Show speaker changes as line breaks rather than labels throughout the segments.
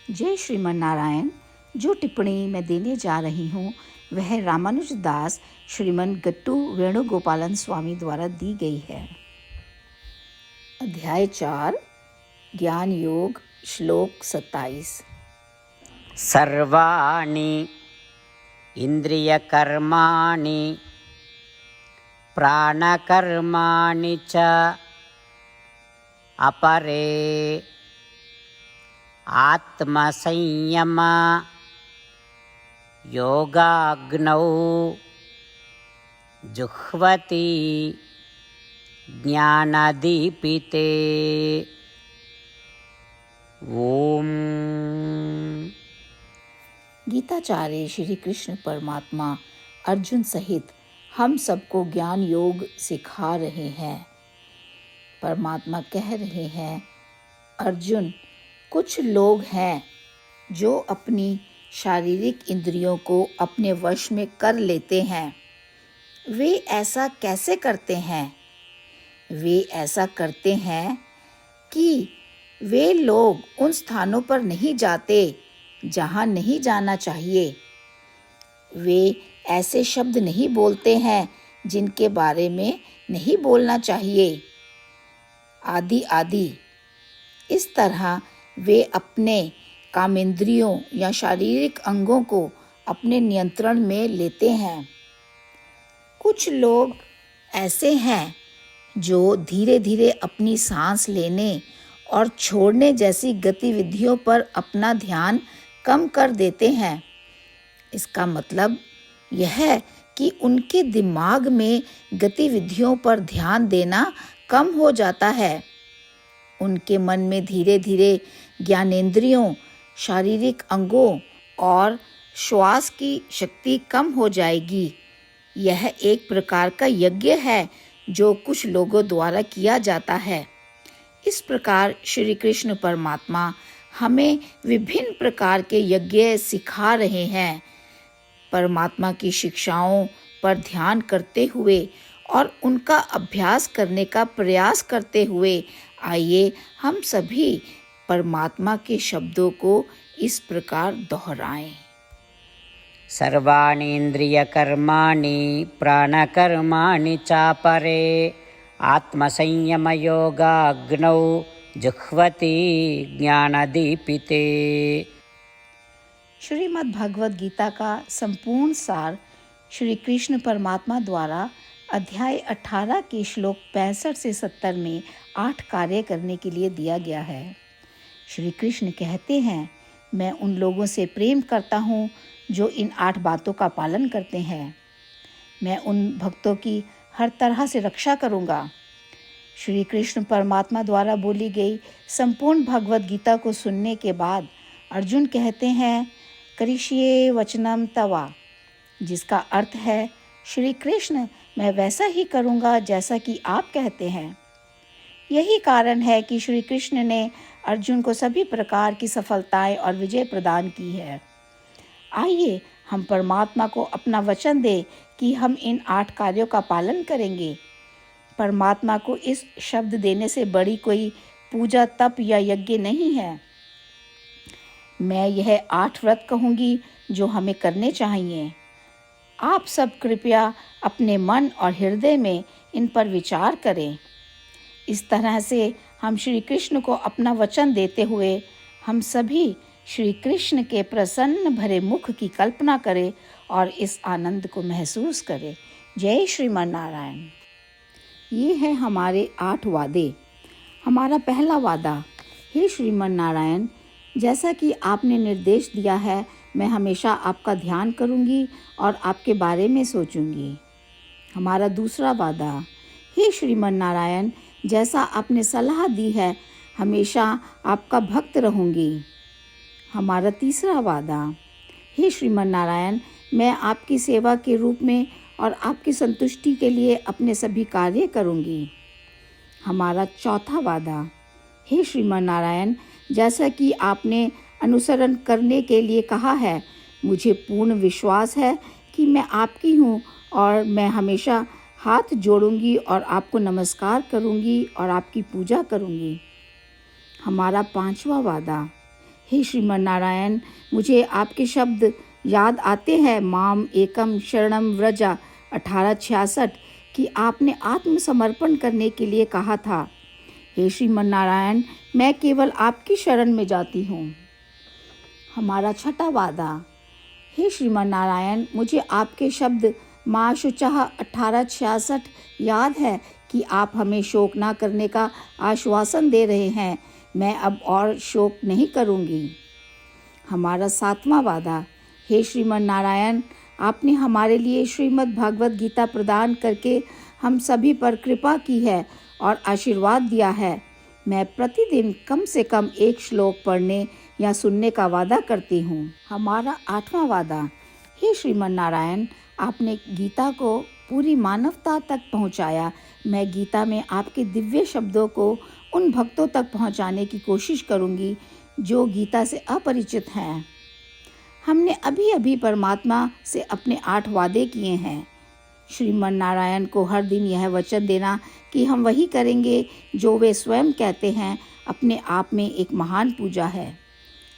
जय श्रीमन नारायण। जो टिप्पणी मैं देने जा रही हूँ वह रामानुज दास श्रीमन गट्टू वेणुगोपालन स्वामी द्वारा दी गई है। अध्याय 4 ज्ञान योग श्लोक 27।
सर्वाणि इन्द्रियकर्माणि प्राणकर्माणि च अपरे आत्मसंयम योगाग्नौ जुह्वति ज्ञानदीपिते। ओम।
गीताचार्य श्री कृष्ण परमात्मा अर्जुन सहित हम सबको ज्ञान योग सिखा रहे हैं। परमात्मा कह रहे हैं, अर्जुन, कुछ लोग हैं जो अपनी शारीरिक इंद्रियों को अपने वश में कर लेते हैं। वे ऐसा कैसे करते हैं? वे ऐसा करते हैं कि वे लोग उन स्थानों पर नहीं जाते जहां नहीं जाना चाहिए। वे ऐसे शब्द नहीं बोलते हैं जिनके बारे में नहीं बोलना चाहिए, आदि आदि। इस तरह वे अपने कामेंद्रियों या शारीरिक अंगों को अपने नियंत्रण में लेते हैं। कुछ लोग ऐसे हैं जो धीरे धीरे अपनी सांस लेने और छोड़ने जैसी गतिविधियों पर अपना ध्यान कम कर देते हैं। इसका मतलब यह है कि उनके दिमाग में गतिविधियों पर ध्यान देना कम हो जाता है। उनके मन में धीरे धीरे ज्ञानेंद्रियों, शारीरिक अंगों और श्वास की शक्ति कम हो जाएगी। यह एक प्रकार का यज्ञ है जो कुछ लोगों द्वारा किया जाता है। इस प्रकार श्री कृष्ण परमात्मा हमें विभिन्न प्रकार के यज्ञ सिखा रहे हैं। परमात्मा की शिक्षाओं पर ध्यान करते हुए और उनका अभ्यास करने का प्रयास करते हुए आइए हम सभी परमात्मा के शब्दों को इस प्रकार दोहराएं।
सर्वाणि इन्द्रियकर्माणि प्राणकर्माणि चापरे आत्मसंयम योगाग्नौ जुह्वति ज्ञानदीपिते।
श्रीमद् भगवद गीता का संपूर्ण सार श्री कृष्ण परमात्मा द्वारा अध्याय 18 के श्लोक 65 से 70 में 8 कार्य करने के लिए दिया गया है। श्री कृष्ण कहते हैं, मैं उन लोगों से प्रेम करता हूँ जो इन 8 बातों का पालन करते हैं। मैं उन भक्तों की हर तरह से रक्षा करूँगा। श्री कृष्ण परमात्मा द्वारा बोली गई संपूर्ण भगवद गीता को सुनने के बाद अर्जुन कहते हैं, करिष्ये वचनम तवा, जिसका अर्थ है, श्री कृष्ण, मैं वैसा ही करूँगा जैसा कि आप कहते हैं। यही कारण है कि श्री कृष्ण ने अर्जुन को सभी प्रकार की सफलताएं और विजय प्रदान की है। आइए हम परमात्मा को अपना वचन दें कि हम इन 8 कार्यों का पालन करेंगे। परमात्मा को इस शब्द देने से बड़ी कोई पूजा, तप या यज्ञ नहीं है। मैं यह 8 व्रत कहूँगी जो हमें करने चाहिए। आप सब कृपया अपने मन और हृदय में इन पर विचार करें। इस तरह से हम श्री कृष्ण को अपना वचन देते हुए हम सभी श्री कृष्ण के प्रसन्न भरे मुख की कल्पना करें और इस आनंद को महसूस करें। जय श्रीमन नारायण। ये है हमारे 8 वादे। हमारा पहला वादा, हे श्रीमन नारायण, जैसा कि आपने निर्देश दिया है, मैं हमेशा आपका ध्यान करूंगी और आपके बारे में सोचूंगी। हमारा दूसरा वादा, हे श्रीमन नारायण, जैसा आपने सलाह दी है, हमेशा आपका भक्त रहूंगी। हमारा तीसरा वादा, हे श्रीमन नारायण, मैं आपकी सेवा के रूप में और आपकी संतुष्टि के लिए अपने सभी कार्य करूंगी। हमारा चौथा वादा, हे श्रीमन नारायण, जैसा कि आपने अनुसरण करने के लिए कहा है, मुझे पूर्ण विश्वास है कि मैं आपकी हूँ और मैं हमेशा हाथ जोड़ूंगी और आपको नमस्कार करूंगी और आपकी पूजा करूंगी। हमारा 5वां वादा, हे श्रीमन नारायण, मुझे आपके शब्द याद आते हैं, माम एकम शरणम व्रजा 1866, कि आपने आत्मसमर्पण करने के लिए कहा था। हे श्रीमन नारायण, मैं केवल आपकी शरण में जाती हूँ। हमारा छठा वादा। हे श्रीमन नारायण, मुझे आपके शब्द माँ शुचः 1866 याद है कि आप हमें शोक ना करने का आश्वासन दे रहे हैं। मैं अब और शोक नहीं करूँगी। हमारा सातवां वादा। हे श्रीमन नारायण, आपने हमारे लिए श्रीमद् भागवत गीता प्रदान करके हम सभी पर कृपा की है और आशीर्वाद दिया है। मैं प्रतिदिन कम से कम एक श्लोक पढ़ने या सुनने का वादा करती हूँ। हमारा आठवां वादा। हे श्रीमन नारायण, आपने गीता को पूरी मानवता तक पहुँचाया। मैं गीता में आपके दिव्य शब्दों को उन भक्तों तक पहुँचाने की कोशिश करूँगी जो गीता से अपरिचित हैं। हमने अभी अभी परमात्मा से अपने 8 वादे किए हैं। श्रीमन नारायण को हर दिन यह वचन देना कि हम वही करेंगे जो वे स्वयं कहते हैं, अपने आप में एक महान पूजा है।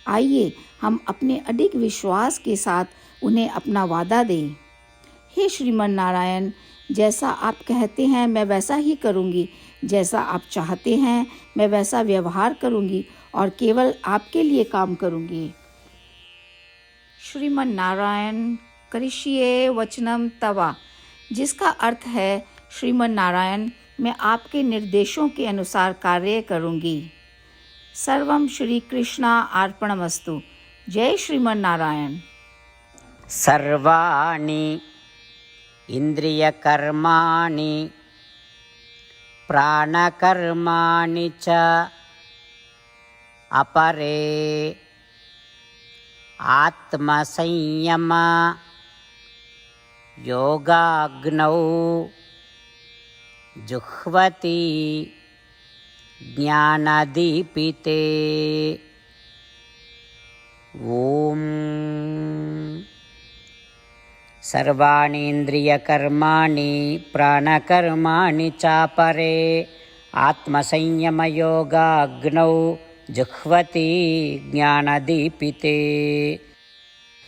आइए हम अपने अडिग विश्वास के साथ उन्हें अपना वादा दें। हे श्रीमन नारायण, जैसा आप कहते हैं मैं वैसा ही करूँगी, जैसा आप चाहते हैं मैं वैसा व्यवहार करूँगी और केवल आपके लिए काम करूँगी। श्रीमन नारायण करिष्ये वचनम तवा, जिसका अर्थ है श्रीमन नारायण, मैं आपके निर्देशों के अनुसार कार्य करूँगी। सर्वम श्री कृष्णा अर्पणमस्तु। जय श्रीमन नारायण।
सर्वाणि इन्द्रियकर्माणि प्राणकर्माणि च अपरे आत्मसंयम योगाग्नौ जुह्वति ज्ञानदीपिते। ॐ सर्वाणि इन्द्रियकर्माणि प्राणकर्माणि चापरे आत्मसंयमयोगाग्नौ जुह्वति ज्ञानदीपिते।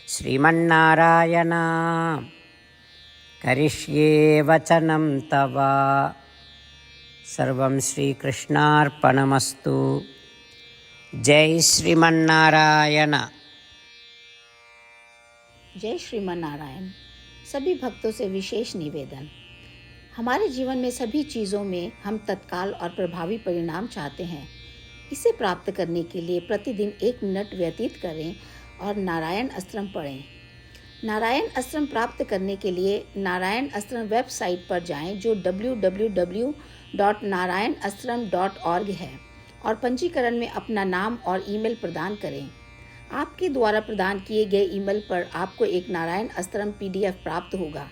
श्रीमन्नारायण करिष्ये वचनं तव। सर्वं श्रीकृष्णार्पणमस्तु। जय श्रीमन्नारायण।
जय श्रीमन नारायण। सभी भक्तों से विशेष निवेदन। हमारे जीवन में सभी चीज़ों में हम तत्काल और प्रभावी परिणाम चाहते हैं। इसे प्राप्त करने के लिए प्रतिदिन 1 मिनट व्यतीत करें और नारायण अस्त्रम पढ़ें। नारायण अस्त्रम प्राप्त करने के लिए नारायण अस्त्रम वेबसाइट पर जाएं, जो www.narayanastram.org है, और पंजीकरण में अपना नाम और ईमेल प्रदान करें। आपके द्वारा प्रदान किए गए ईमेल पर आपको एक नारायण अस्त्रम PDF प्राप्त होगा।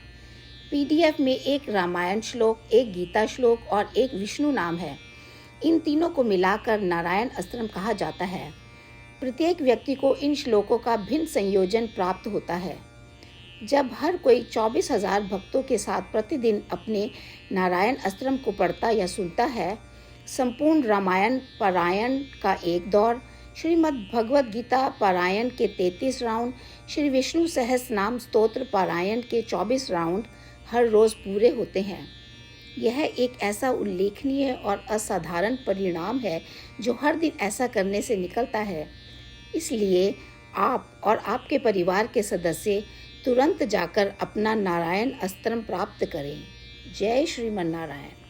PDF में एक रामायण श्लोक, एक गीता श्लोक और एक विष्णु नाम है। इन तीनों को मिलाकर नारायण अस्त्रम कहा जाता है। प्रत्येक व्यक्ति को इन श्लोकों का भिन्न संयोजन प्राप्त होता है। जब हर कोई 24,000 भक्तों के साथ प्रतिदिन अपने नारायण अस्त्रम को पढ़ता या सुनता है, संपूर्ण रामायण पारायण का एक दौर, श्रीमद् भगवद गीता पारायण के 33 राउंड, श्री विष्णु सहस्त्र नाम स्तोत्र पारायण के 24 राउंड हर रोज़ पूरे होते हैं। यह एक ऐसा उल्लेखनीय और असाधारण परिणाम है जो हर दिन ऐसा करने से निकलता है। इसलिए आप और आपके परिवार के सदस्य तुरंत जाकर अपना नारायण अस्त्रम प्राप्त करें। जय श्रीमन नारायण।